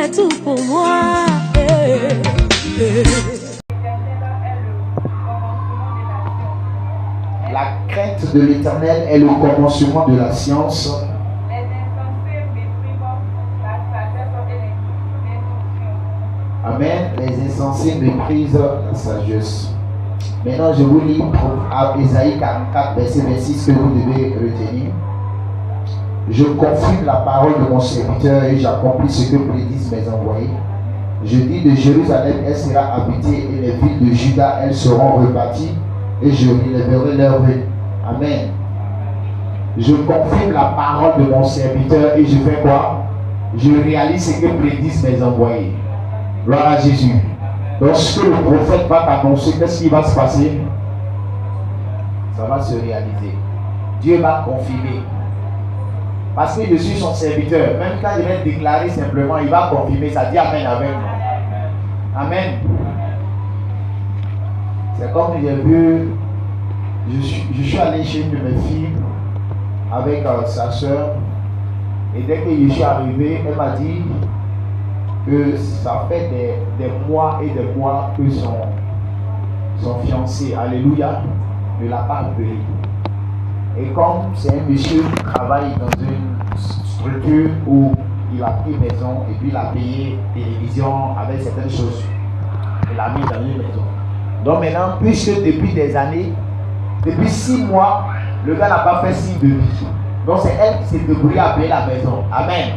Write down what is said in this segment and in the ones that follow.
est tout pour moi. La crainte de l'Éternel est le commencement de la science. Amen. Les insensés méprisent la sagesse. Maintenant, je vous lis à Ésaïe 44, verset 26 que vous devez retenir. Je confirme la parole de mon serviteur et j'accomplis ce que prédisent mes envoyés. Je dis de Jérusalem, elle sera habitée et les villes de Juda, elles seront rebâties et je relèverai leurs ruines. Amen. Je confirme la parole de mon serviteur et je fais quoi? Je réalise ce que prédisent mes envoyés. Gloire à Jésus. Lorsque le prophète va t'annoncer, qu'est-ce qui va se passer? Ça va se réaliser. Dieu va confirmer. Parce que je suis son serviteur. Même quand il va déclarer simplement, il va confirmer. Ça dit Amen avec moi. Amen. C'est comme j'ai vu, je suis allé chez une de mes filles avec sa soeur. Et dès que je suis arrivé, elle m'a dit que ça fait des mois et des mois que son fiancé, alléluia, ne l'a pas appelé. Et comme c'est un monsieur qui travaille dans une structure où il a pris maison et puis il a payé télévision avec certaines choses, il l'a mis dans une maison. Donc maintenant, puisque depuis des années, depuis 6 mois, le gars n'a pas fait signe de vie. Donc c'est elle qui s'est débrouillée à payer la maison. Amen.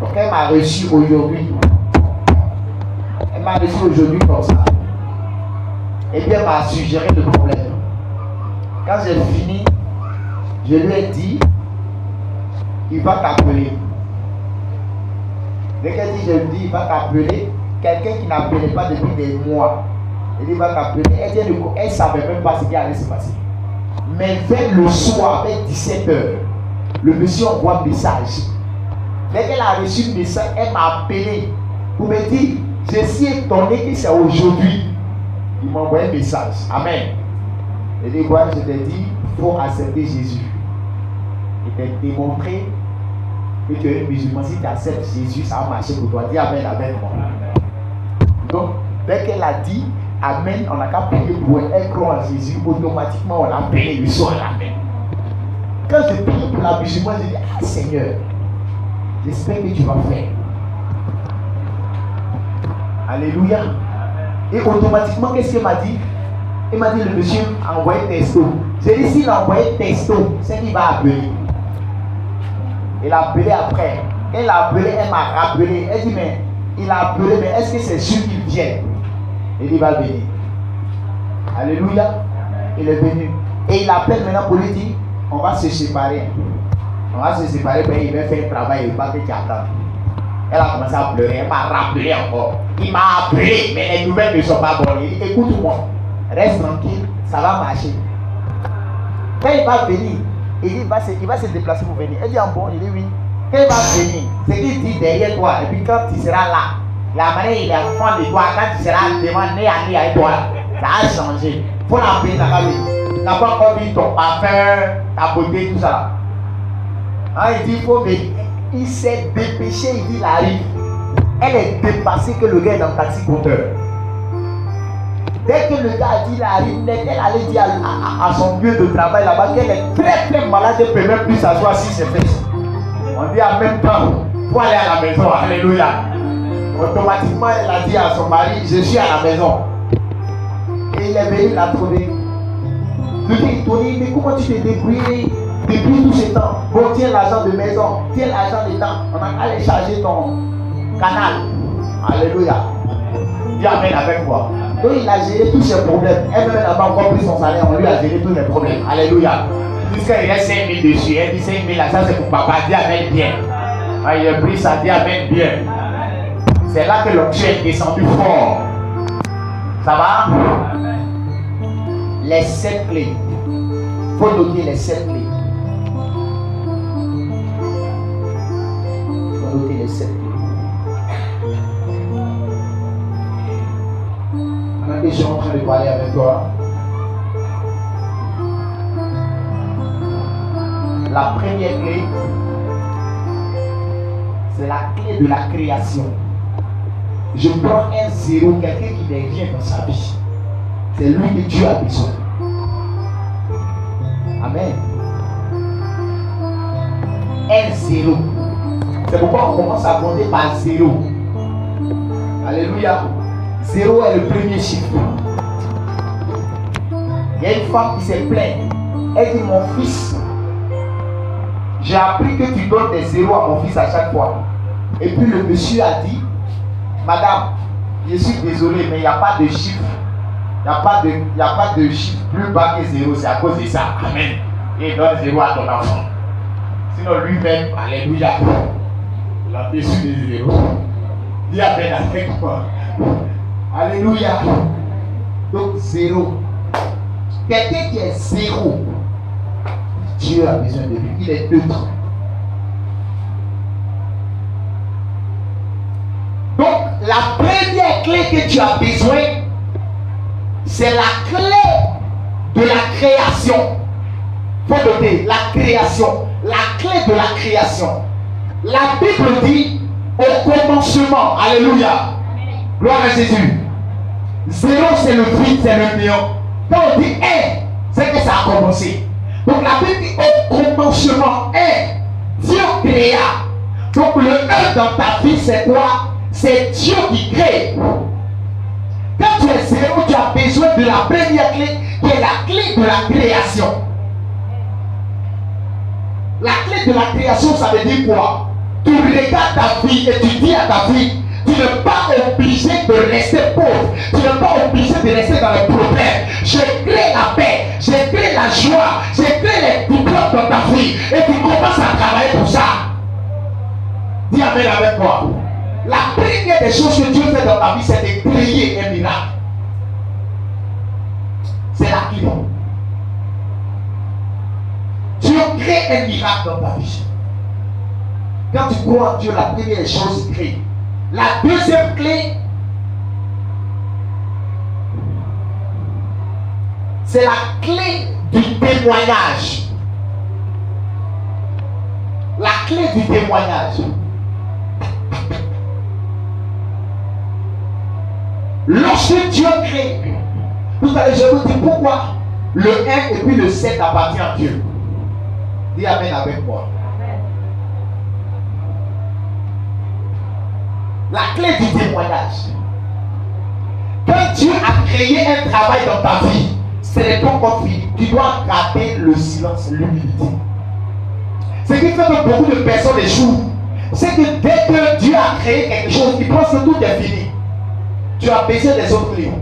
Donc elle m'a reçu aujourd'hui. Elle m'a reçu aujourd'hui comme ça. Et puis elle m'a suggéré le problème. Quand j'ai fini, je lui ai dit, il va t'appeler. Dès qu'elle dit, je lui dis, il va t'appeler, quelqu'un qui n'appelait pas depuis des mois, il dit, il va t'appeler. Elle ne savait même pas ce qui allait se passer. Mais vers le soir, vers 17h, le monsieur envoie un message. Dès qu'elle a reçu le message, elle m'a appelé pour me dire, je suis étonné que c'est aujourd'hui. Il m'a envoyé un message. Amen. Il dit quoi? Je t'ai dit, il faut accepter Jésus. Il t'a démontré que tu es musulman. Si tu acceptes Jésus, ça va marcher pour toi. Dis Amen avec moi. Donc, dès qu'elle a dit Amen, on n'a qu'à prier pour elle croit en Jésus. Automatiquement, on l'a payé le soir. Amen. Quand je prie pour la musulmane, je dis ah Seigneur, j'espère que tu vas faire. Alléluia. Et automatiquement, qu'est-ce qu'il m'a dit? Il m'a dit le monsieur a envoyé texto. J'ai dit s'il a envoyé texto, c'est qu'il va appeler. Il a appelé après. Elle a appelé, elle m'a rappelé. Elle dit mais il a appelé, mais est-ce que c'est sûr qu'il vient? Il dit il va venir. Alléluia. Il est venu. Et il appelle maintenant pour lui dire on va se séparer. On va se séparer, mais il va faire un travail, il va que tu attends. Elle a commencé à pleurer, elle m'a rappelé encore. Il m'a appelé, mais les nouvelles ne sont pas bonnes. Il dit écoute-moi, reste tranquille, ça va marcher. Quand il va venir, il dit il va se déplacer pour venir. Elle dit en bon, il dit oui. Quand il va venir, c'est qu'il dit derrière toi, et puis quand tu seras là, la manière il est en fond de toi, quand tu seras devant nez à nez avec toi, ça a changé. Il faut l'appeler dans la vie. Tu n'as pas encore vu ton parfum, ta beauté, tout ça. Hein, il dit il faut venir. Il s'est dépêché, il dit il arrive. Elle est dépassée que le gars est dans le taxi-compteur. Dès que le gars a dit il arrive, elle allait dire à son lieu de travail là-bas qu'elle est très très malade, elle ne peut même plus s'asseoir si c'est fait. On dit en même temps, il faut aller à la maison, alléluia. Automatiquement, elle a dit à son mari, je suis à la maison. Et il est venu la trouver. Il dit, Tony, mais comment tu t'es débrouillé depuis tout ce temps? Bon, tiens l'argent de maison, tiens l'argent de temps. On a allé charger ton canal. Alléluia. Dis Amen avec moi. Donc il a géré tous ses problèmes. Elle-même n'a pas encore pris son salaire, on lui a géré tous les problèmes. Alléluia. Jusqu'à il reste 5 000 dessus. Elle dit 5 000 là, ça c'est pour papa. Dis Amen bien. Ah, il a pris ça, dis Amen bien. C'est là que l'onction est descendu fort. Ça va? Les 7 clés. Il faut noter les 7 clés. Il faut noter les 7 clés. Maintenant que je suis en train de parler avec toi, la première clé, c'est la clé de la création. je prends un zéro, quelqu'un qui n'est rien dans sa vie. C'est lui que Dieu a besoin. Amen. Un zéro. C'est pourquoi on commence à compter par zéro. Alléluia. Zéro est le premier chiffre. Il y a une femme qui s'est plainte. Elle dit, mon fils, j'ai appris que tu donnes des zéros à mon fils à chaque fois. Et puis le monsieur a dit, madame, je suis désolé, mais il n'y a pas de chiffre. Il n'y a pas de chiffre plus bas que zéro. C'est à cause de ça. Amen. Et donne zéro à ton enfant. Sinon lui-même, alléluia, il a déçu des zéros. Dis amen avec moi. Alléluia. Donc zéro. Quelqu'un qui est zéro, Dieu a besoin de lui. Il est neutre. Donc la première clé que tu as besoin, c'est la clé de la création. Il faut noter, la création. La clé de la création. La Bible dit au commencement. Alléluia. Gloire à Jésus. Zéro, c'est le vide, c'est le néant. Quand on dit un, c'est que ça a commencé. Donc la Bible dit au commencement, un, Dieu créa. Donc le 1 dans ta vie, c'est quoi? C'est Dieu qui crée. Quand tu es zéro, tu as besoin de la première clé, qui est la clé de la création. La clé de la création, ça veut dire quoi? Tu regardes ta vie et tu dis à ta vie, tu n'es pas obligé de rester pauvre. Tu n'es pas obligé de rester dans les problèmes. Je crée la paix, je crée la joie, je crée les diplômes dans ta vie. Et tu commences à travailler pour ça. Dis amen avec moi. La première des choses que Dieu fait dans ta vie, c'est de créer un miracle. C'est la clé. Dieu crée un miracle dans ta vie. Quand tu crois en Dieu, la première chose c'est créer. La deuxième clé, c'est la clé du témoignage. La clé du témoignage. Lorsque Dieu crée, vous allez, je vous dis pourquoi le 1 et puis le 7 appartient à Dieu. Dis amen avec moi. La clé du témoignage. Quand Dieu a créé un travail dans ta vie, ce n'est pas encore fini. Tu dois garder le silence, l'humilité. Ce qui fait que beaucoup de personnes échouent, c'est que dès que Dieu a créé quelque chose, ils pensent que tout est fini. Tu as besoin des autres clés.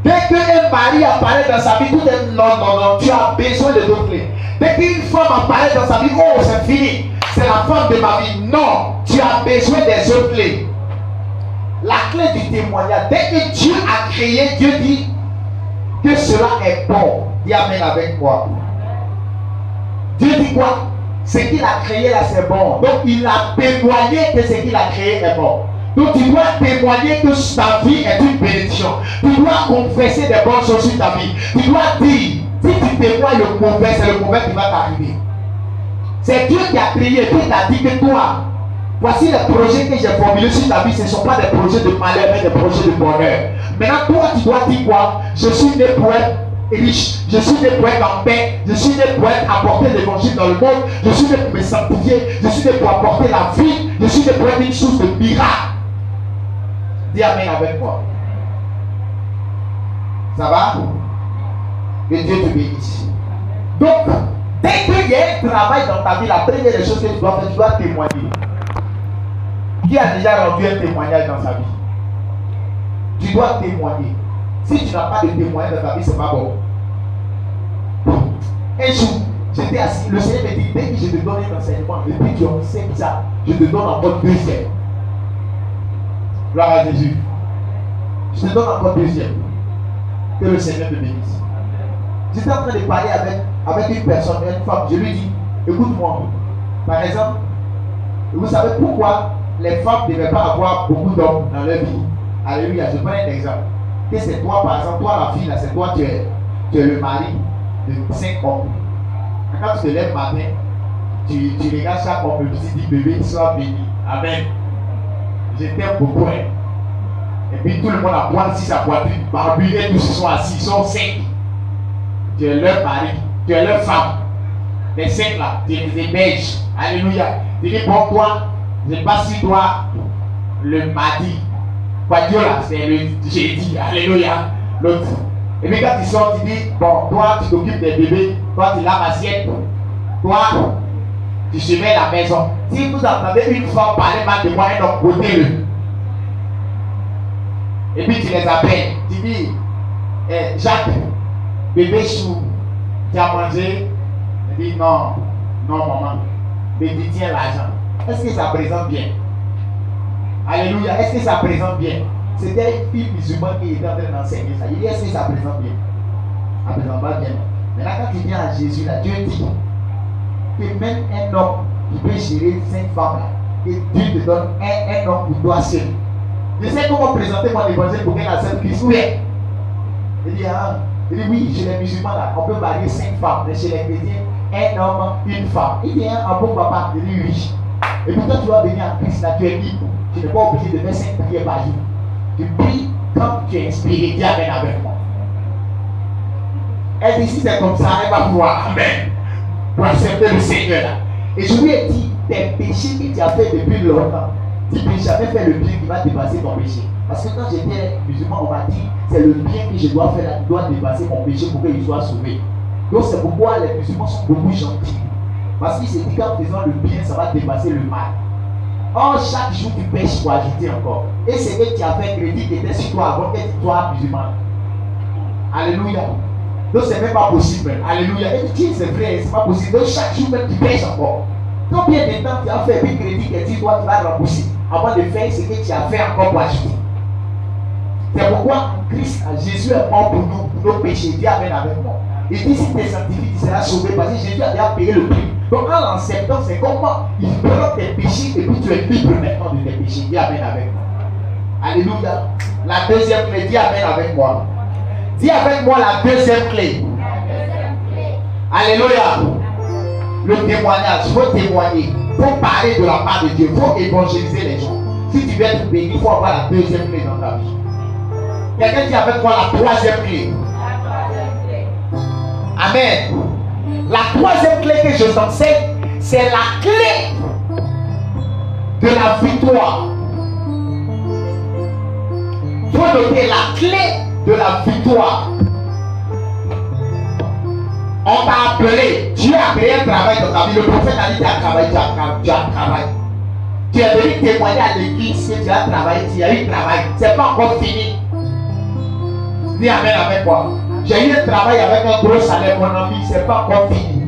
Dès qu'un mari apparaît dans sa vie, tout est non. Tu as besoin de d'autres clés. Dès qu'une femme apparaît dans sa vie, oh, c'est fini. C'est la femme de ma vie. Non, tu as besoin des autres clés. La clé du témoignage. Dès que Dieu a créé, Dieu dit que cela est bon. Dis amen avec moi. Dieu dit quoi? Ce qu'il a créé là, c'est bon. Donc il a témoigné que ce qu'il a créé est bon. Donc tu dois témoigner que ta vie est une bénédiction. Tu dois confesser des bonnes choses sur ta vie. Tu dois dire, si tu témoignes le mauvais, c'est le mauvais qui va t'arriver. C'est Dieu qui a créé, qui t'a dit que toi, voici les projets que j'ai formulés sur ta vie, ce ne sont pas des projets de malheur, mais des projets de bonheur. Maintenant, toi, tu dois dire quoi? Je suis né pour être riche, je suis né pour être en paix, je suis né pour être apporter l'évangile dans le monde, je suis né pour me sanctifier, je suis né pour apporter la vie, je suis né pour être une source de miracle. Dis amen avec moi. Ça va? Que Dieu te bénisse. Donc, dès qu'il y a un travail dans ta vie, la première des choses que tu dois faire, tu dois témoigner. Qui a déjà rendu un témoignage dans sa vie? Tu dois témoigner. Si tu n'as pas de témoignage dans ta vie, c'est pas bon. Un jour, j'étais assis, le Seigneur me dit, dès que je te donne un enseignement, et puis tu enseignes ça, je te donne encore deuxième. Gloire à Jésus. Je te donne encore deuxième. Que le Seigneur te bénisse. J'étais en train de parler avec une personne, une femme. Je lui dis, écoute-moi. Par exemple, vous savez pourquoi les femmes ne devaient pas avoir beaucoup d'hommes dans leur vie? Alléluia. Je prends un exemple. Que c'est toi, par exemple, toi la fille, là, c'est toi, tu es le mari de 5 hommes. Quand tu te lèves le matin, tu regardes chaque homme, tu dis, bébé, sois béni. Amen. Je t'aime beaucoup. Hein. Et puis tout le monde a pointé sur sa poitrine. Barbu et tous se sont assis. Ils sont 5. Tu es leur mari. Tu es leur femme. Les 5 là, tu les héberges. Alléluia. Tu dis, bon, toi, je passe sur toi le mardi. Quoi Dieu là, c'est le jeudi. Alléluia. L'autre. Et puis quand tu sors, tu dis, bon, toi, tu t'occupes des bébés. Toi, tu laves l'assiette. Toi, tu surveilles la maison. Si vous entendez une femme parler mal de moi, un homme, ôtez-le. Et puis tu les appelles. Tu dis, Jacques, bébé chou, tu as mangé? Il dit, non, non, maman. Mais tu tiens l'argent. Est-ce que ça présente bien? Alléluia. Est-ce que ça présente bien? C'était une fille musulmane qui était en train d'enseigner ça. Il dit, est-ce que ça présente bien? Ça ne présente pas bien. Maintenant, quand tu viens à Jésus, là, Dieu dit que même un homme qui peut gérer 5 femmes, là, que Dieu te donne un homme pour toi seul. Je sais comment présenter mon évangile pour qu'elle accepte Christ. Oui. Il dit, ah, oui, chez les musulmans, là, on peut marier 5 femmes, mais chez les chrétiens, un homme, une femme. Il dit, un bon papa, il dit oui. Et puis toi, tu vas venir en Christ, là, tu es libre. Tu n'es pas obligé de faire 5 prières par jour. Tu pries quand tu es inspiré. Dis amen avec moi. Elle dit, si c'est comme ça, elle va pouvoir, amen, pour accepter le Seigneur là. Et je lui ai dit, tes péchés que tu as fait depuis longtemps, tu ne peux jamais faire le bien qui va dépasser ton péché. Parce que quand j'étais musulman, on m'a dit, c'est le bien que je dois faire là, qui doit dépasser mon péché pour qu'il soit sauvé. Donc c'est pourquoi les musulmans sont beaucoup gentils. Parce qu'ils se disent qu'en faisant le bien, ça va dépasser le mal. Or, chaque jour tu pêches pour ajouter encore. Et c'est que tu as fait crédit qui était sur toi avant que tu sois musulman. Alléluia. Donc c'est même pas possible. Alléluia. Et tu dis c'est vrai, c'est pas possible. Donc chaque jour même tu pêches encore. Combien de temps tu as fait un crédit que tu dois, tu vas rembourser avant de faire ce que tu as fait encore pour ajouter. C'est pourquoi Christ, Jésus est mort pour nous, pour nos péchés. Dis amen avec moi. Il dit si tu es sanctifié, tu seras sauvé parce que Jésus a déjà payé le prix. Donc en l'acceptant, c'est comment il prend tes péchés et puis tu es libre maintenant de tes péchés. Dis amen avec moi. Alléluia. La deuxième clé, dis amen avec moi. Dis avec moi la deuxième clé. Alléluia. Le témoignage, il faut témoigner. Il faut parler de la part de Dieu. Il faut évangéliser les gens. Si tu veux être béni, il faut avoir la deuxième clé dans ta vie. Quelqu'un dit avec moi la troisième clé. Amen. La troisième clé que je t'enseigne, c'est la clé de la victoire. Il faut noter la clé de la victoire. On t'a appelé, Dieu a créé un travail dans ta vie. Le prophète a dit tu as travaillé, tu as travaillé. Tu es venu témoigner à l'église que tu as travaillé, tu as eu travail. C'est pas encore fini. Dis amen avec moi. J'ai eu un travail avec un gros salaire, mon ami, c'est pas encore fini.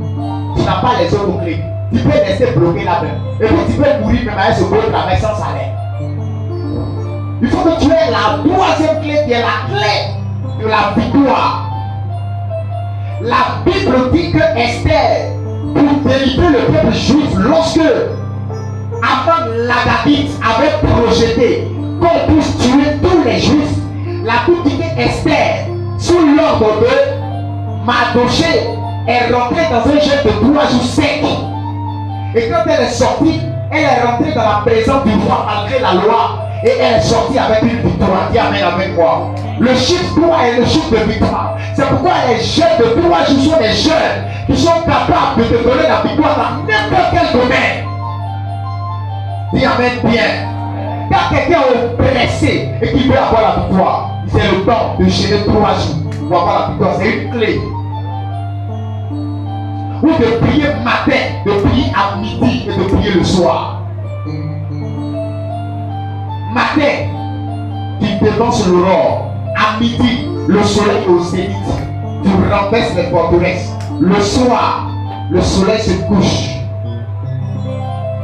Tu n'as pas les autres clés. Tu peux rester bloqué là-bas. Et puis tu peux mourir même avec ce gros travail sans salaire. Il faut que tu aies la troisième clé qui est la clé de la victoire. La Bible dit que Esther, pour délivrer le peuple juif, lorsque Aman l'Agagite avait projeté qu'on puisse tuer tous les juifs, la Bible dit que Esther, sous l'ordre de Mardochée, est rentrée dans un jeûne de 3 jours secs. Et quand elle est sortie, elle est rentrée dans la présence du roi malgré la loi. Et elle est sortie avec une victoire. Dis amen avec moi. Le chiffre 3 est le chiffre de victoire. C'est pourquoi les jeunes de 3 jours sont des jeunes qui sont capables de te donner la victoire dans n'importe quel domaine. Dis amen bien. Quand quelqu'un est pressé et qui veut avoir la victoire, c'est le temps de gêner 3 jours pour avoir la victoire. C'est une clé. Ou de prier matin, de prier à midi et de prier le soir. Matin, tu devances l'aurore. À midi, le soleil est au zénith. Tu renverses les forteresses. Le soir, le soleil se couche.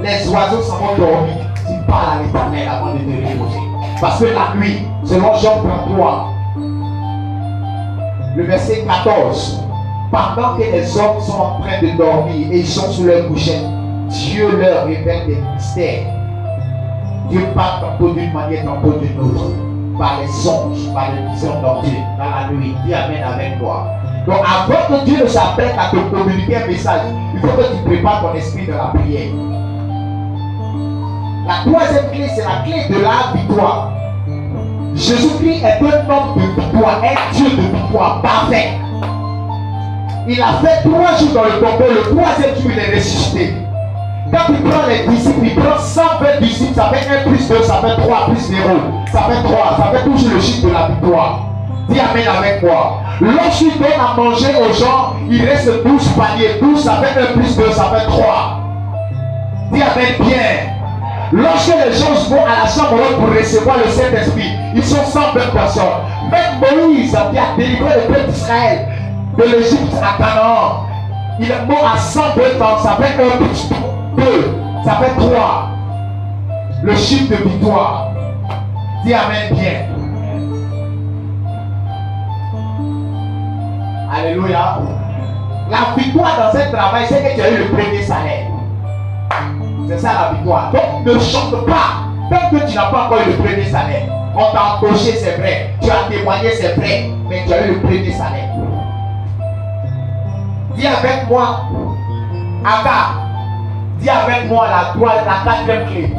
Les oiseaux s'en vont dormir. Tu parles à l'Éternel avant de te reposer. Parce que la nuit, selon Jean 33, le verset 14, pendant que les hommes sont en train de dormir et ils sont sous leur couchette, Dieu leur révèle des mystères. Dieu parle tantôt d'une manière, tantôt d'une autre. Par les songes, par les visions nocturnes, dans la nuit. Dis amen avec moi. Donc avant que Dieu ne s'apprête à te communiquer un message, il faut que tu prépares ton esprit dans la prière. La troisième clé, c'est la clé de la victoire. Jésus-Christ est un homme de victoire, un Dieu de victoire parfait. Il a fait 3 jours dans le tombeau, le 3e jour il est ressuscité. Quand il prend les disciples, il prend 120 disciples, ça fait 1 plus 2, ça fait 3 plus 0. Ça fait 3, ça fait toujours le chiffre de la victoire. Dis amen avec moi. Lorsqu'il donne à manger aux gens, il reste 12 paniers. 12, ça fait 1 plus 2, ça fait 3. Dis amen bien. Lorsque les gens vont à la chambre pour recevoir le Saint-Esprit, ils sont 120 personnes. Même Moïse qui a délivré le peuple d'Israël de l'Égypte à Canaan, il est mort à 120 ans, ça fait 1 plus 2, ça fait 3. Le chiffre de victoire. Dis amen bien. Alléluia. La victoire dans un travail, c'est que tu as eu le premier salaire. C'est ça la victoire. Donc ne chante pas tant que tu n'as pas encore eu le premier salaire. On t'a embauché, c'est vrai. Tu as témoigné, c'est vrai. Mais tu as eu le premier salaire. Dis avec moi, Aga. Dis avec moi la 4e clé.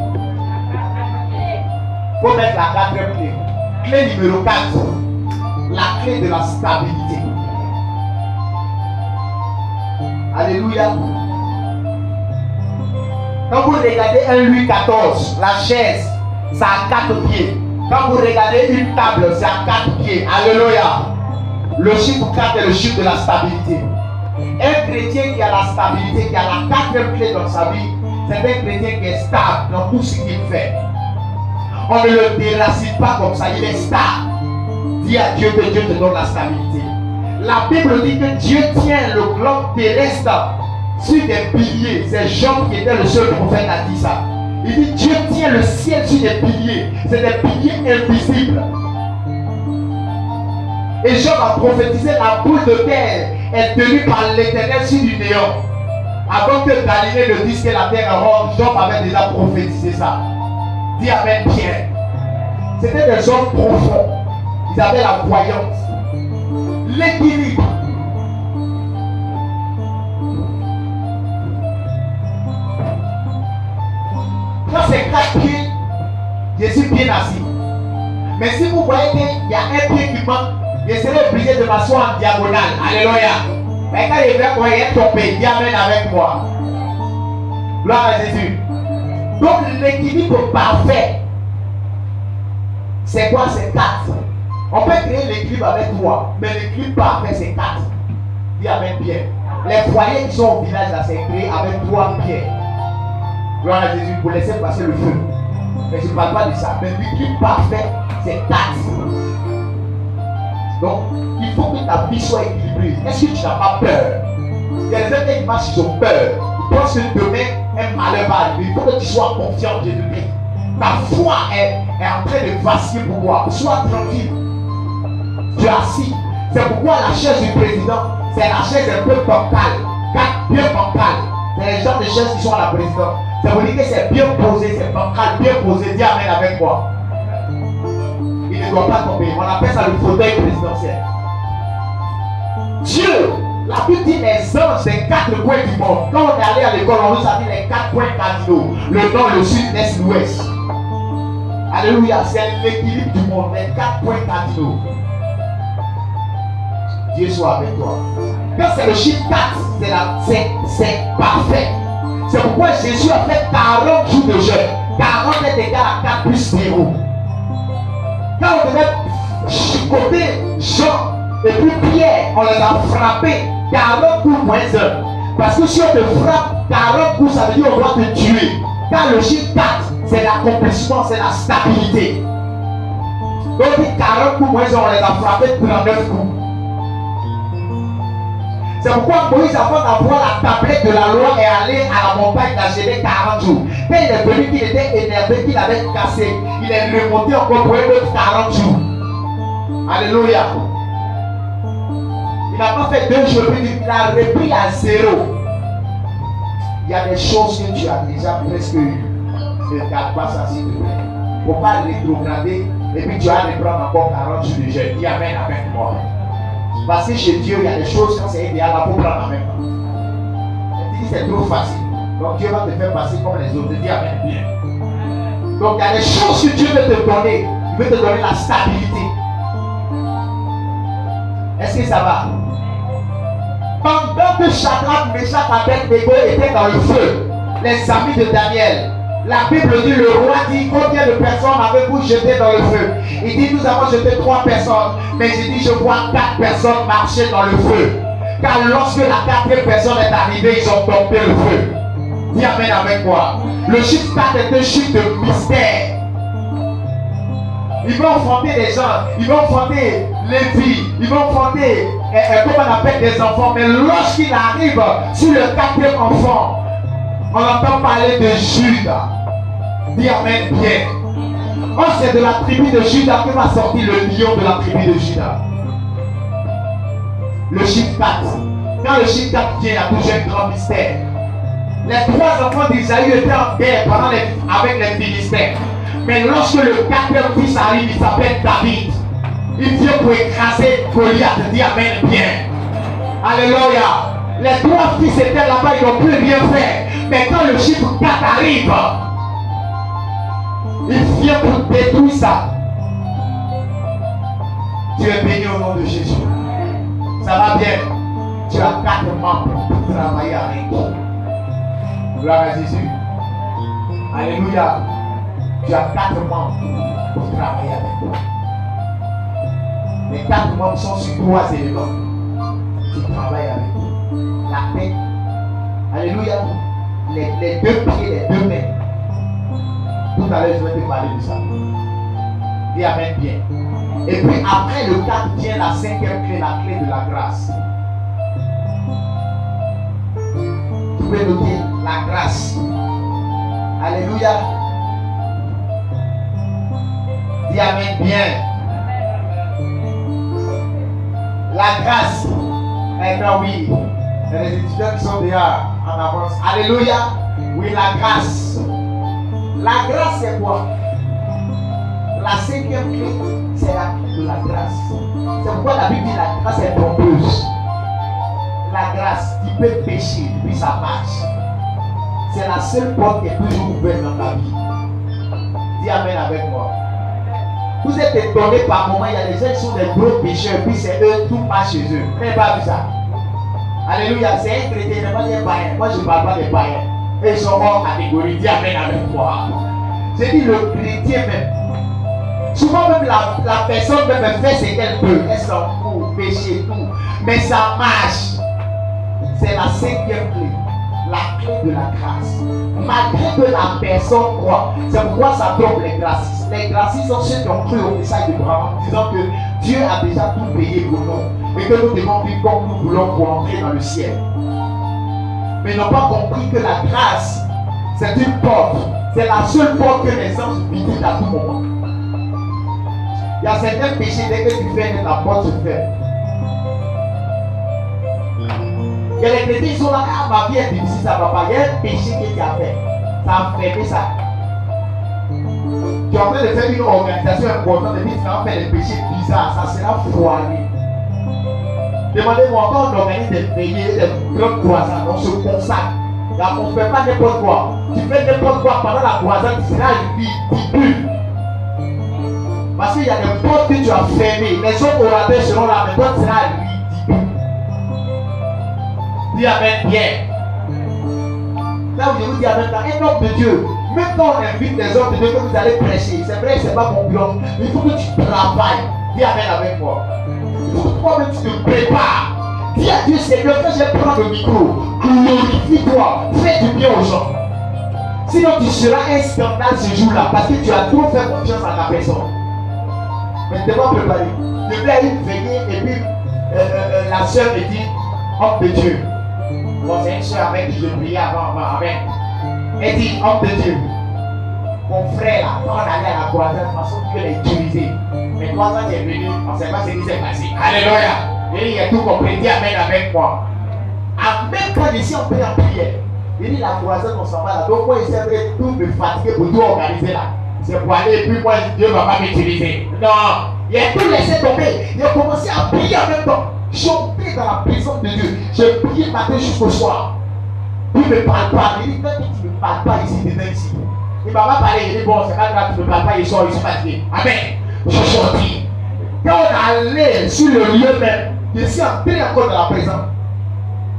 Il faut mettre la 4e clé. Clé numéro 4. La clé de la stabilité. Alléluia. Quand vous regardez un Louis XIV, la chaise, ça a 4 pieds. Quand vous regardez une table, c'est à 4 pieds. Alléluia. Le chiffre 4 est le chiffre de la stabilité. Un chrétien qui a la stabilité, qui a la 4e clé dans sa vie, c'est un chrétien qui est stable dans tout ce qu'il fait. On ne le déracine pas comme ça, il est stable. Dis à Dieu que Dieu te donne la stabilité. La Bible dit que Dieu tient le globe terrestre sur des piliers. C'est Job qui était le seul prophète à dire ça. Il dit Dieu tient le ciel sur des piliers. C'est des piliers invisibles. Et Job a prophétisé la boule de terre est tenue par l'Éternel sur du néant. Avant que Galilée ne dise que la terre est ronde, Job avait déjà prophétisé ça. Dis amen bien. C'était des hommes profonds. Ils avaient la voyance. L'équilibre. Quand c'est 4 pieds, je suis bien assis. Mais si vous voyez qu'il y a un pied qui manque, je serai obligé de m'asseoir en diagonale. Alléluia. Mais quand il va être tombé, dis amen avec moi. Gloire à Jésus. Donc l'équilibre parfait, c'est quoi? C'est 4. On peut créer l'équilibre avec 3, mais l'équilibre parfait c'est 4. Dis amen bien. Les foyers qui sont au village là, c'est créé avec 3 pierres. Gloire à Jésus, pour laisser passer le feu. Mais je ne parle pas de ça. Mais l'équilibre parfait, c'est 4. Donc, il faut que ta vie soit équilibrée. Est-ce que tu n'as pas peur? Il y a des gens qui marchent, ils ont peur. Ils pensent que demain, un malheur va arriver. Il faut que tu sois confiant en Jésus-Christ. Ta foi est en train de vaciller pour toi. Sois tranquille. Tu es assis. C'est pourquoi la chaise du président, c'est la chaise un peu bancale. Bien bancale. C'est les gens de chaises qui sont à la présidence. Ça veut dire que c'est bien posé, c'est bancal, bien posé. Dis amen avec moi. Il ne doit pas tomber. On appelle ça le fauteuil présidentiel. Dieu, la Bible dit les anges, c'est 4 coins du monde. Quand on est allé à l'école, on nous a dit les 4 coins cardinaux. Le nord, le sud, l'est, l'ouest. Alléluia, c'est l'équilibre du monde, les 4 coins cardinaux. Dieu soit avec toi. Quand c'est le chiffre 4, c'est parfait. C'est pourquoi Jésus a fait 40 jours de jeûne. 40 est égal à 4 plus 0. Quand on devait chicoter Jean et puis Pierre, on les a frappés 40 coups moins 1. Parce que si on te frappe 40 coups, ça veut dire qu'on doit te tuer. Quand le chiffre 4, c'est l'accomplissement, c'est la stabilité. Donc 40 coups moins 1, on les a frappés 39 coups. C'est pourquoi Moïse, avant d'avoir la tablette de la loi, est allé à la montagne d'Agéné 40 jours. Quand il est venu, qu'il était énervé, qu'il avait cassé, il est remonté encore pour un autre 40 jours. Alléluia. Il n'a pas fait 2 jours, il a repris à 0. Il y a des choses que tu as déjà presque eues. Ne garde pas ça s'il te plaît. Il ne faut pas rétrograder et puis tu vas reprendre encore 40 jours de jeûne. Dis amen avec moi. Parce que chez Dieu, il y a des choses quand c'est idéal, il faut prendre en même temps. Il dit que c'est trop facile. Donc Dieu va te faire passer comme les autres. Dis amen bien. Donc il y a des choses que Dieu veut te donner. Il veut te donner la stabilité. Est-ce que ça va? Pendant que Shadrach, Meshach, Abednego étaient dans le feu, les amis de Daniel, la Bible dit, le roi dit, combien de personnes avez-vous jeté dans le feu? Il dit, nous avons jeté 3 personnes, mais il dit, je vois 4 personnes marcher dans le feu. Car lorsque la 4e personne est arrivée, ils ont tombé le feu. Dis amen avec moi. Le chiffre 4 est un chiffre de mystère. Ils vont affronter des gens, ils vont affronter les vies, ils vont affronter, comment on appelle, des enfants. Mais lorsqu'il arrive sur le 4e enfant, on entend parler de Judas. Dis amen bien. Oh, c'est de la tribu de Judas que va sortir le lion de la tribu de Judas. Le chiffre 4. Quand le chiffre 4 vient, il y a toujours un grand mystère. Les 3 enfants d'Isaïe étaient en guerre avec les Philistins. Mais lorsque le 4e fils arrive, il s'appelle David. Il vient pour écraser Goliath. Dis amen bien. Alléluia. Les 3 fils étaient là-bas, ils n'ont plus rien fait. Mais quand le chiffre 4 arrive, il vient pour détruire ça. Tu es béni au nom de Jésus. Ça va bien. Tu as 4 membres pour travailler avec. Gloire à Jésus. Alléluia. Tu as 4 membres pour travailler avec toi. Les 4 membres sont sur 3 éléments. Tu travailles avec eux. La tête. Alléluia. Les 2 pieds, les 2 mains. Tout à l'heure, je vais te parler de ça. Dis amen bien. Et puis après le 4 vient la 5e clé, la clé de la grâce. Tu peux noter la grâce. Alléluia. Dis amen bien. La grâce. Maintenant oui. Il y a les étudiants qui sont déjà en avance. Alléluia. Oui, la grâce. La grâce c'est quoi? La 5e clé, c'est la clé de la grâce. C'est pourquoi la Bible dit la grâce est trompeuse. La grâce, tu peux pécher depuis ça marche. C'est la seule porte qui est toujours ouverte dans ta vie. Dis amen avec moi. Vous êtes étonnés par moment, il y a des gens qui sont des gros pécheurs, puis c'est eux, tout marche chez eux. Vous n'avez pas vu ça? Alléluia, c'est un chrétien, il n'est pas des païens. Moi je ne parle pas des païens. Et ils sont hors catégorie. Dis amen avec moi. J'ai dit le chrétien même. Souvent même la personne même fait ce qu'elle peut. Elle s'en fout, péché, tout. Mais ça marche. C'est la 5e clé. La clé de la grâce. Malgré que la personne croit. C'est pourquoi ça trompe les gracistes. Les gracistes sont ceux qui ont cru au message d'Abraham, disant que Dieu a déjà tout payé pour nous. Et que nous devons vivre comme nous voulons pour entrer dans le ciel. Mais ils n'ont pas compris que la grâce, c'est une porte. C'est la seule porte que les anges visitent à tout moment. Il y a certains péchés, dès que tu fais, la porte se ferme. Il y a les chrétiens qui sont là, ah ma vie est difficile, ça ne va pas. Il y a un péché que tu as fait. Ça a fermé ça. Tu es en train de faire une organisation importante et puis tu vas faire des péchés bizarres, ça sera foiré. Demandez-moi, quand on organise des veillées, des grandes croisades, on se consacre. Là, on ne fait pas n'importe quoi. Tu fais n'importe quoi pendant la croisade, tu seras ridicule. Parce qu'il y a des portes que tu as fermées. Les autres orateurs seront là, mais toi tu seras ridicule. Dis amen bien. Là où je vous dis amen, un homme de Dieu, même quand on invite les hommes de Dieu que vous allez prêcher, c'est vrai que ce n'est pas mon bureau, mais il faut que tu travailles. Dis amen avec moi. Il faut que toi-même tu te prépares. Dis à Dieu, Seigneur, quand je vais prendre le micro, glorifie-toi, fais du bien aux gens. Sinon tu seras un scandale ce jour-là parce que tu as trop fait confiance à ta personne. Mais tu pas préparé. Je vais aller veiller et puis la soeur me dit, homme de Dieu. Bon, c'est une soeur avec qui je priais avant. Elle dit, homme de Dieu. Mon frère là, quand on allait à la croisade, de toute façon, tu peux l'utiliser. Mais toi, quand tu es venu, on ne sait pas ce qui s'est passé. Alléluia. Et il a tout compris. Dis amen avec moi. Même quand ici on prie en prière, il dit la croisade, on s'en va là. Donc moi, il s'est fait tout me fatiguer pour tout organiser là. C'est pour aller et puis moi, Dieu ne va pas m'utiliser. Non. Il a tout laissé tomber. Il a commencé à prier en même temps. Chanter dans la présence de Dieu. J'ai prié matin jusqu'au soir. Il ne me parle pas. Il dit, même si tu ne me parles pas ici, demain ici. Il va pas parler. Il dit bon, c'est pas grave, tu ne parles pas, il sort, il s'est fatigué. Amen. Je suis sorti. Quand on allait sur le lieu même, je suis entré encore dans la présence.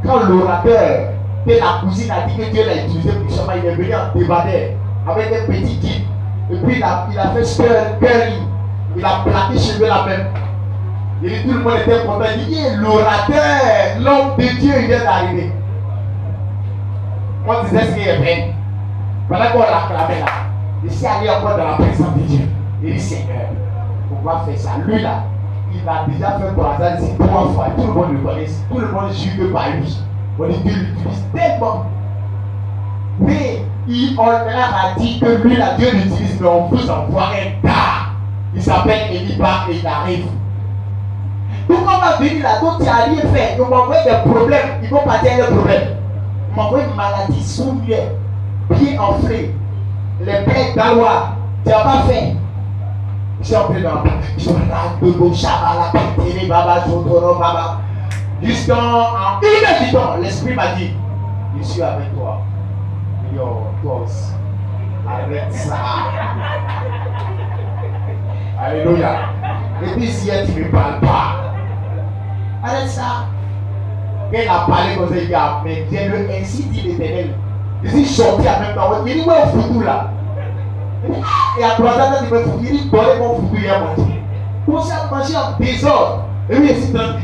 Quand l'orateur de la cousine a dit que Dieu l'a utilisé puissamment, il est venu en débardeur avec un petit kit. Et puis il a fait curly. Il a plaqué chez lui la même. Il dit tout le monde était content. Il dit l'orateur, l'homme de Dieu, il vient d'arriver. Moi, je disais ce qu'il est vrai. Pendant qu'on l'acclamait là, je suis allé encore dans la présence de Dieu. Il dit Seigneur, pourquoi faire ça? Lui là, il a déjà fait croisade ici 3 fois. Tout le monde le connaît. Tout le monde juge par lui. On dit Dieu l'utilise tellement. Mais on leur a dit que lui là, Dieu l'utilise, mais on vous envoie un gars. Il s'appelle Eliba et il arrive. Donc on va venir là, donc tu n'as rien fait. On m'envoie des problèmes. Ils vont partir avec des problèmes. On m'envoie une maladie sourire, pied enflé, les plaies d'Alois. Tu n'as pas fait. Je suis en train de jusqu'en 1 heure du temps, l'esprit m'a dit, je suis avec toi. Yo, boss, arrête ça. Alléluia. Et puis si tu ne me parles pas, arrête ça. Elle a parlé comme ça, il dit, mais Dieu le ainsi dit l'Éternel. Je suis sorti en même temps. Il dit, où est le foutu là? Et à 3 ans, il dit, donnez mon foutu hier, mon Dieu. Pour ça, manger en désordre. Et oui,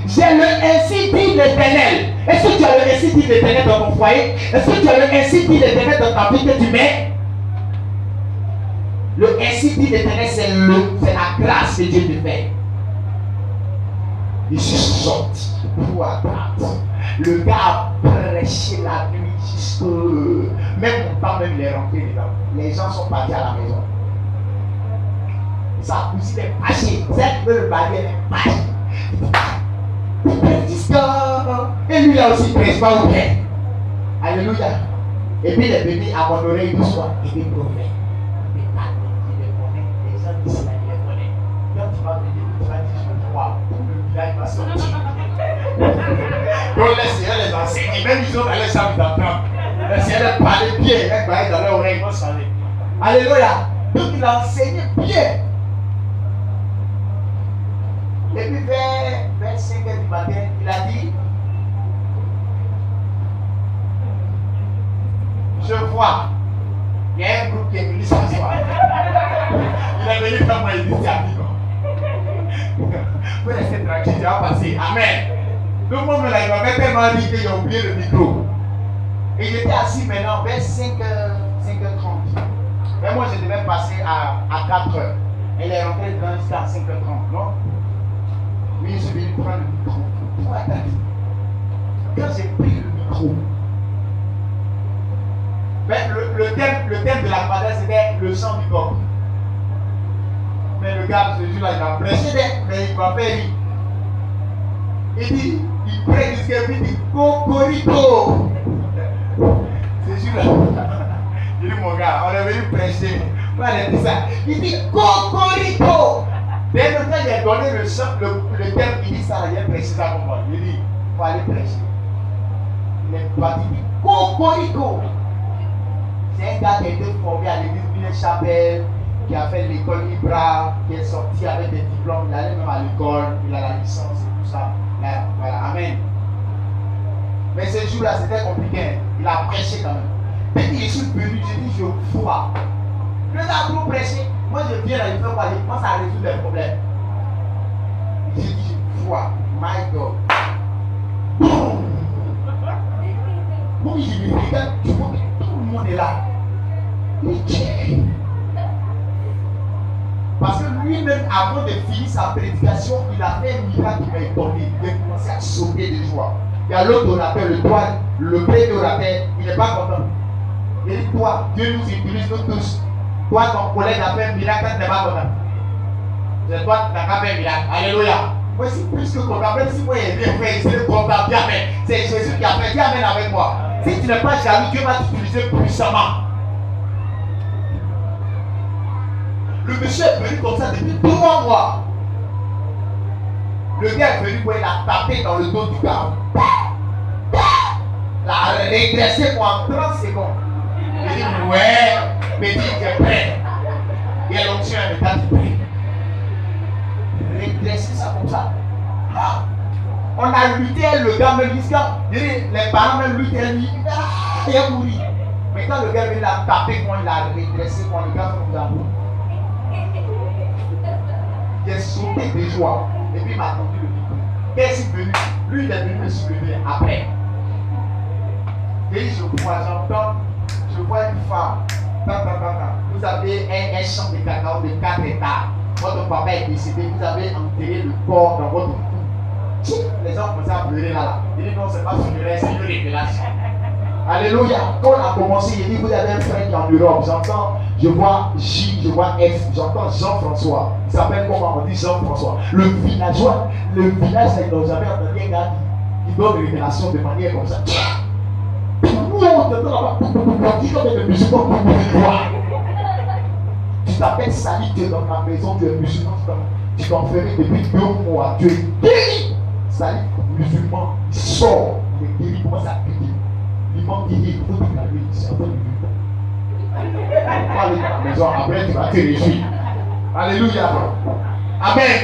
j'ai le ainsi dit l'Éternel. Est-ce que tu as le ainsi dit l'Éternel dans ton foyer? Est-ce que tu as le ainsi dit l'Éternel dans ta vie que tu mets? Le ainsi dit l'Éternel, c'est la grâce que Dieu te fait. Je suis sorti pour attendre. Le gars a prêché la nuit jusqu'au... Même mon temps, même il est rentré dedans. Les gens sont partis à la maison. Sa cousine est fâchée. Celle qui veut le barrière est fâchée. Et lui là aussi, il ne pas au bien. Alléluia. Et puis il est venu à mon oreille doucement. Il dit prophète. Il les connaît. Les gens d'ici là, il les connaît. Quand tu vas venir, tu vas dire je crois. Le village va sortir. Donc le Seigneur les enseigne. Même ils ont dans les chambres d'entendre. Le Seigneur parlait bien. Il parlait dans leur oreille. Ils vont changer. Alléluia. Donc il a enseigné bien. Et puis vers 5 h du matin, il a dit, je vois, il y a un groupe qui est venu s'asseoir. Il est venu comme moi, il dit, c'est amigo. Vous restez tranquille, ça va passer. Amen. Donc moi, là, il m'avait tellement dit qu'il a oublié le micro. Et il était assis maintenant vers 5h30. Mais moi, je devais passer à 4h. Elle est rentrée dans jusqu'à 5h30, non? Oui, je vais prendre le micro. Quand j'ai pris le micro, le thème de la croisade c'était le sang du corps. Mais le gars, ce jour-là, il m'a prêché, mais il m'a fait rire. Il dit, il prête jusqu'à lui, il dit Cocorico. Ce jour-là, il dit mon gars, on est venu prêcher. Moi, il a dit ça. Il dit Cocorico. Dès le temps, il a donné le thème, il dit ça, il a prêché ça pour moi. Il dit, il faut aller prêcher. Il est parti, il dit Cocorico. C'est un gars qui a été formé à l'église Villers-Chapelle, qui a fait l'école Ibra, qui est sorti avec des diplômes, il allait même à l'école, il a la licence et tout ça. Là, voilà, amen. Mais ce jour-là, c'était compliqué. Il a prêché quand même. Dès que je suis venu, j'ai dit, je vois. Le gars a trop prêché. Moi, je viens là, il fait quoi? Je pense à résoudre les problèmes. J'ai dit, je vois. My God. Moi, je me regarde, je vois que tout le monde est là. Mais qui? Parce que lui-même, avant de finir sa prédication, il a fait un miracle qui m'a étonné. Il a commencé à sauter de joie. Il y a l'autre orateur, le premier orateur, il n'est pas content. Il dit, toi, Dieu nous utilise nous tous. Toi, ton collègue a fait un miracle, tu n'es pas content. C'est toi qui n'as pas fait un miracle. Alléluia. Moi, c'est plus que content. Même si moi, j'ai bien fait, c'est content, bien fait. C'est Jésus qui a fait. Dis amen avec moi. Si tu n'es pas jaloux, Dieu va t'utiliser puissamment. Le monsieur est venu comme ça depuis 3 mois. Le gars est venu, il a tapé dans le dos du gars. Il a régressé pour 30 secondes. Il dit, ouais, petit, tu es prêt. On a lutté, le gars me dit ça. Les parents me luttent, il a mouru. Mais quand le gars l'a tapé, quand il l'a redressé, quand le gars comme ça, il a sauté de joie. Et puis il m'a tendu le micro. Qu'est-ce qu'il est venu? Lui, il est venu me soulever après. Et je vois une femme. Vous avez un champ de cacao de 4 hectares. Votre papa est décédé, vous avez enterré le corps dans votre cou. Les gens commencent à pleurer là. Ils disent non, c'est pas funéraire, c'est une révélation. Alléluia. Quand on a commencé, il dit vous avez un frère qui est en Europe. J'entends, je vois J, je vois F, j'entends Jean-François. Il s'appelle comment? On dit Jean-François. Le villageois, le village, vous avez entendu un gars qui donne une révélation de manière comme ça. Tu t'appelles Sali, tu es dans ta maison, tu es musulman, tu t'en ferais depuis 2 mois, tu es guéri. Sali, musulman, il sort, il est guéri, comment ça guérit? L'imam dit, il faut déclarer, c'est un peu de on va aller dans la maison, après tu vas te réjouir. Alléluia. Amen.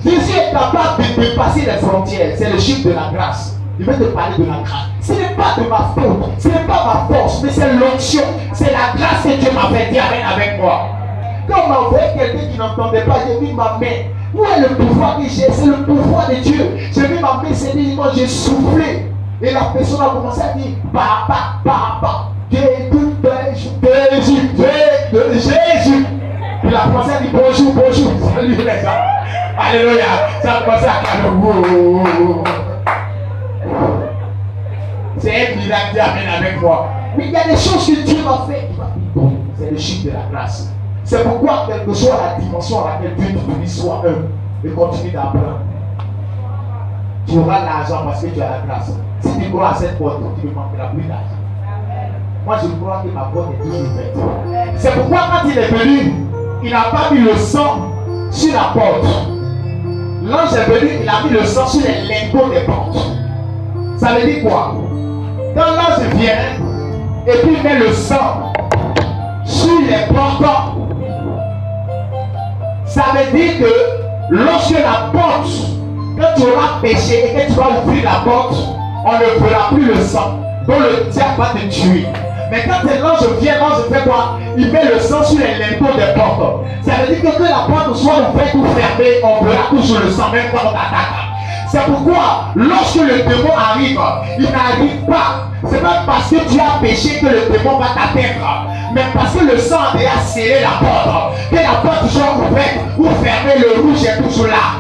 Jésus est capable de dépasser les frontières, c'est le chiffre de la grâce. Je vais te parler de la grâce. Ce n'est pas de ma faute, ce n'est pas ma force, mais c'est l'onction, c'est la grâce que Dieu m'a fait. Dis amen avec moi. Quand on m'a envoyé quelqu'un qui n'entendait pas, j'ai mis ma main. Où est le pouvoir que j'ai? C'est le pouvoir de Dieu. J'ai mis ma main, c'est dit, moi j'ai soufflé. Et la personne a commencé à dire, papa, Jésus. Puis la personne a dit, bonjour, salut les gens. Alléluia. Ça a commencé à calmer. C'est un miracle, dis amen avec moi. Mais il y a des choses que Dieu m'a fait. C'est le chiffre de la grâce. C'est pourquoi, quelle que soit la dimension à laquelle Dieu te dit, sois un et continue d'apprendre. Tu auras l'argent parce que tu as la grâce. Si tu crois à cette porte, tu ne manqueras plus d'argent. Moi, je crois que ma porte est toujours ouverte. C'est pourquoi, quand il est venu, il n'a pas mis le sang sur la porte. L'ange est venu, il a mis le sang sur les lingots des portes. Ça veut dire quoi? Quand l'ange vient et puis il met le sang sur les portes, ça veut dire que lorsque la porte, quand tu auras péché et que tu vas ouvrir la porte, on ne verra plus le sang. Donc le diable va te tuer. Mais quand l'ange vient, l'ange fait quoi? Il met le sang sur les lingots des portes. Ça veut dire que la porte soit ouverte ou fermée, on verra toujours le sang, même quand on t'attaque. C'est pourquoi, lorsque le démon arrive, il n'arrive pas. C'est pas parce que tu as péché que le démon va t'atteindre, mais parce que le sang a déjà scellé la porte. Que la porte soit ouverte ou fermée, le rouge est toujours là.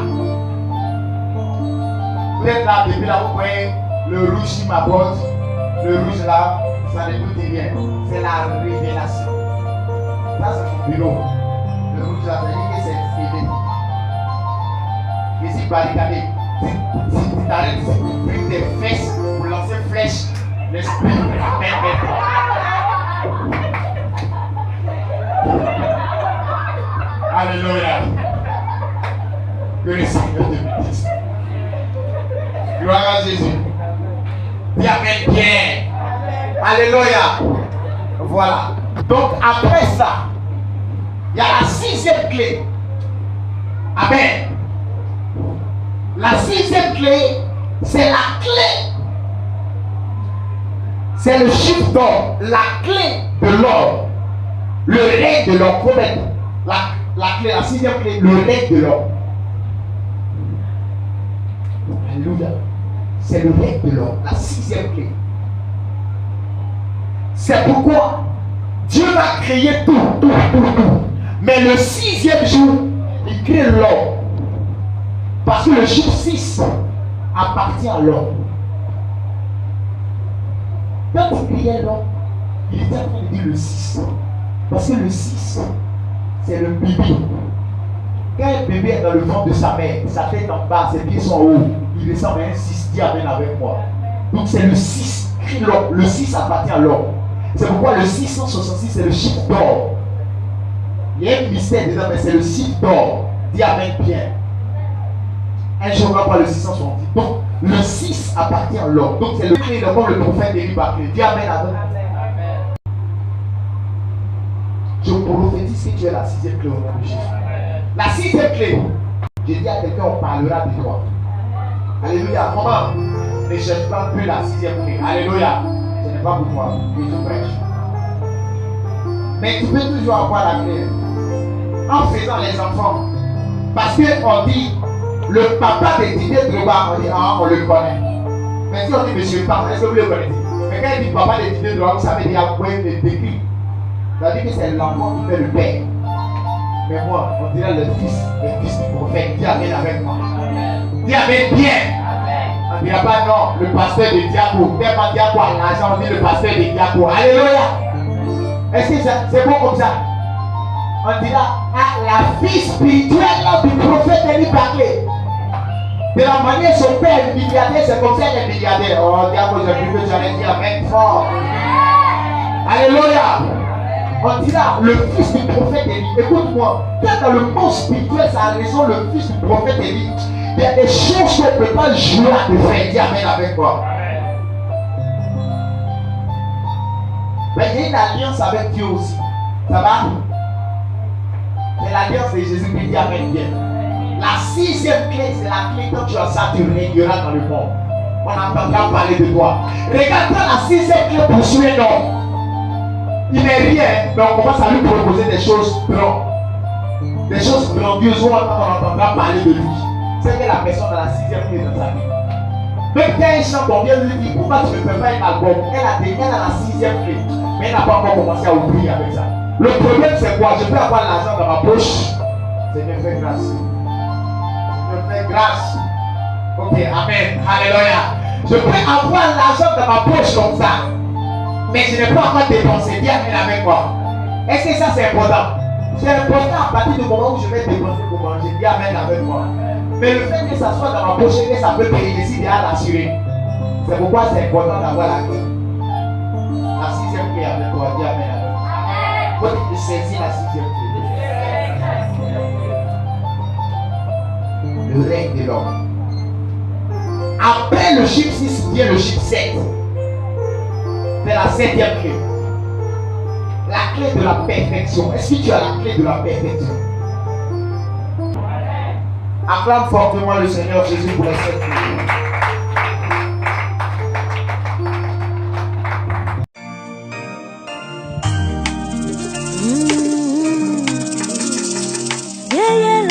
Vous êtes là, depuis là, vous voyez le rouge sur ma porte. Le rouge là, ça ne coûte rien. C'est la révélation. Ça, c'est mon bureau. Le rouge là, ça dit que c'est éveillé. Ici, barricadé. Si tu t'arrêtes, si tu pries tes fesses pour lancer flèche, l'esprit va permettre. Alléluia. Que le Seigneur te bénisse. Gloire à Jésus. Dis amen bien. Alléluia. Voilà. Donc après ça, il y a la 6e clé. Amen. La 6e clé, c'est la clé. C'est le chiffre d'or, la clé de l'or. Le règne de l'or. La clé, la 6e clé, le règne de l'or. Alléluia. C'est le règne de l'or, la 6e clé. C'est pourquoi Dieu va créer tout. Mais le 6e jour, il crée l'or. Parce que le chiffre 6 appartient à l'homme. Quand il criait l'homme, il était en train de dire le 6. Parce que le 6, c'est le bébé. Quand un bébé est dans le ventre de sa mère, sa tête en bas, ses pieds sont en haut, il ressemble à un 6, dis amen avec moi. Donc c'est le 6, crie l'homme. Le 6 appartient à l'homme. C'est pourquoi le 666, c'est le chiffre d'or. Il y a un mystère dedans, mais c'est le chiffre d'or. Dis amen bien. Un jour, on va voir le 670. Donc, le 6 appartient à l'homme. Donc, c'est le clé de comme le prophète Élie Baclé. Dis amen avec. Je prophétise que tu es la 6e clé au nom de Jésus. La 6e clé, je dis à quelqu'un, on parlera de toi. Alléluia. Maman, ne cherche pas plus la 6e clé. Alléluia. Ce n'est pas pour toi que je prêche. Mais tu peux toujours avoir la clé en faisant les enfants. Parce qu'on dit, le papa des dîners de repas, on dit, ah, on le connaît. Mais si on dit monsieur papa, est-ce que vous le connaissez? Mais quand il dit papa des dîners de repas, vous savez, il y a un point de décrit. Ça veut dire que c'est l'enfant qui fait le père. Mais moi, on dirait le fils du prophète. Dis amen avec moi. Dis amen bien. On ne dira pas non, le pasteur de Diaco. Tellement Diaco a l'argent, on dit le pasteur de Diaco. Alléluia. Est-ce que c'est bon comme ça? On dira, ah, la fille spirituelle du prophète Eli Bakley. De la manière son père est milliardaire, c'est comme ça qu'il est milliardaire. Oh, Diaco, j'ai vu que tu allais dire amen fort. Alléluia. On dira le fils du prophète Élie. Écoute-moi, quand dans le monde spirituel, ça a raison, le fils du prophète Élie, il y a des choses qu'on ne peut pas jouer à te faire. Dis amen avec moi. Mais il y a une alliance avec Dieu aussi. Ça va? C'est l'alliance de Jésus-Christ. Dis amen bien. La 6e clé, c'est la clé quand tu as ça, tu régneras dans le monde. On entendra parler de toi. Regarde, quand la 6e clé poursuit un homme. Il n'est rien, mais on commence à lui proposer des choses grandes. Des choses grandioses où on entendra parler de lui. C'est que la personne dans la 6e clé dans sa vie. Même quand elle chante, on vient lui dire pourquoi tu ne fais pas un album? Elle a la 6e clé, mais elle n'a pas encore commencé à ouvrir avec ça. Le problème c'est quoi? Je peux avoir l'argent dans ma poche. C'est me fait grâce. Me fait grâce. Ok, amen. Alléluia. Je peux avoir l'argent dans ma poche comme ça. Mais je n'ai pas encore dépensé. Dis amen avec moi. Est-ce que ça c'est important? C'est important à partir du moment où je vais dépenser pour manger. Dis amen avec moi. Mais le fait que ça soit dans ma poche et que ça peut payer ici, il y a l'assurer. C'est pourquoi c'est important d'avoir la clé. La 6e clé avec toi. Dis amen avec moi. Faut que tu saisis la 6e clé. Le règne de l'homme. Après le chiffre 6 vient le chiffre 7. C'est la 7e clé. La clé de la perfection. Est-ce que tu as la clé de la perfection? Acclame fortement le Seigneur Jésus pour la 7e clé. Yeah, yeah,